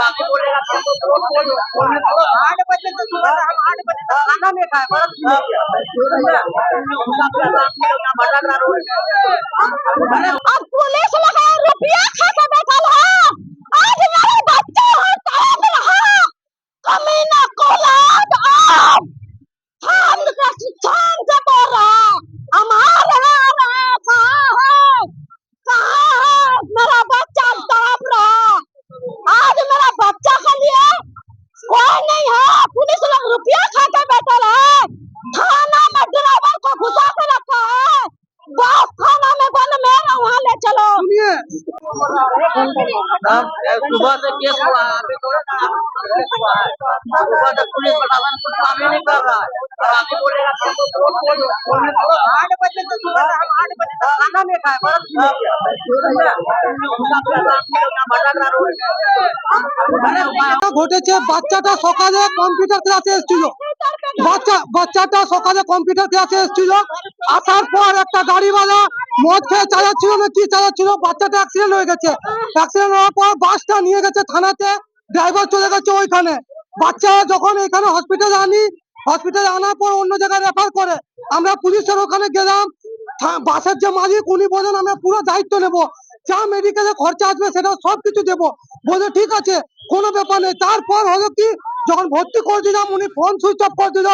अभी बोलेगा तो 8 बजे तो सुबह हम 8 बजे तक खाना नहीं खाए अब पुलिस लगा रुपया खा के बैठल है। आज मेरे बच्चे हैं तड़प रहा कमीना कोलाद आप हम का शान से बोल रहा हमारे कहाँ है मेरा बच्चा तड़प रहा। आज मेरा बच्चा के लिए कोई नहीं है। पुलिस लोग रुपया खा के बैठल है। थाना में ड्राइवर को घुसा के रखा है। बस थाना में बंद में वहाँ ले चलो। सुबह से केस हुआ है, अभी तो केस हुआ है। सुबह से पुलिस प्रशासन कुछ काम ही नहीं कर रहा है। अभी बोलेगा तो 8 बजे तो सुबह हम 8 बजे तक खाना नहीं खाए ঘটেছে বাচ্চাটা সকালে কম্পিউটার ক্লাসে এসেছিল। বাচ্চাটা সকালে কম্পিউটার ক্লাসে এসেছিল, আসার পর একটা গাড়িওয়ালা মদ খেয়ে চালাচ্ছিল না কি চালাচ্ছিল, বাচ্চাটা অ্যাক্সিডেন্ট হয়ে গেছে। অ্যাক্সিডেন্ট হওয়ার পর বাসটা নিয়ে গেছে থানাতে, ড্রাইভার চলে গেছে ওইখানে। বাচ্চা যখন এখানে হসপিটালে আনার পর অন্য জায়গায় রেফার করে, আমরা পুলিশের ওখানে গেলাম। বাসের যে মালিক উনি বলেন আমরা পুরো দায়িত্ব নেবো, যা মেডিকেলে খরচা আসবে সেটা সবকিছু দেবো। বলে ঠিক আছে কোনো ব্যাপার নেই। তারপর হলো কি যখন ভর্তি করে দিলাম উনি ফোন সুইচ অফ করে দিল।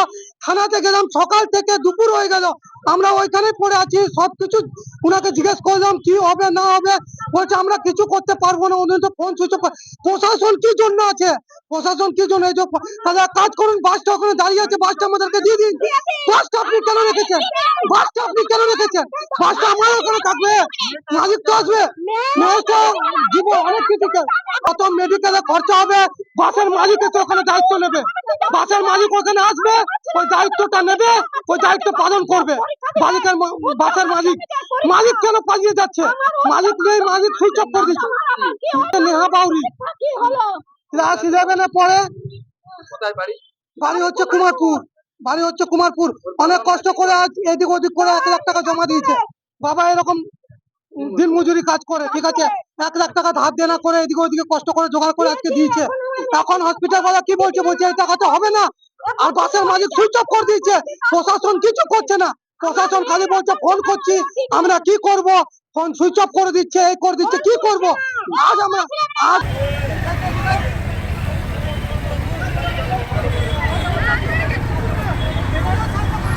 থানাতে গেলাম, সকাল থেকে দুপুর হয়ে গেল, আমরা ওইখানে পড়ে আছি। সবকিছু উনাকে জিজ্ঞেস করলাম কি হবে না হবে, বলছে আমরা কিছু করতে পারবো না, উনি তো ফোন সুইচ অফ। প্রশাসন কি জন্য আছে? প্রশাসন কি জন্য? এই যে তাহলে এক কাজ করুন, বাসটা ওখানে দাঁড়িয়ে আছে, বাসটা আমাদেরকে দিয়ে দিন। বাসটা আপনি কেন রেখেছেন? বাসটা আমার ওখানে থাকবে, মালিক তো আসবে, মেয়েটা দিব অনেক কিছু। কত মেডিকেলে খরচা হবে, বাসের মালিক এসে ওখানে দায়িত্ব নেবে। বাসের মালিক ওখানে আসবে, ওই দায়িত্বটা নেবে, ওই দায়িত্ব পালন করবে। বাসের মালিক কেন পালিয়ে যাচ্ছে? মালিক নেই, মালিক সুইচ অফ করে দিচ্ছে। নেহা বাউরি ক্লাস 11-এ পড়ে, বাড়ি হচ্ছে কুমারপুর। অনেক কষ্ট করে আজ এদিক ওদিক করে 1 লাখ টাকা জমা দিয়েছে। বাবা এরকম দিন মজুরি কাজ করে, ঠিক আছে, 1 লাখ টাকা ধার দেনা করে এদিকে ওদিকে কষ্ট করে জোগাড় করে আজকে দিয়েছে। এখন হসপিটাল ওয়ালা কি বলছে এই টাকা তো হবে না, আর বাসের মালিক সুইচ অফ করে দিয়েছে। প্রশাসন কিছু করছে না, প্রশাসন খালি বলছে ফোন করছি, আমরা কি করব, ফোন সুইচ অফ করে দিচ্ছে, এই করে দিচ্ছে, কি করব। আজ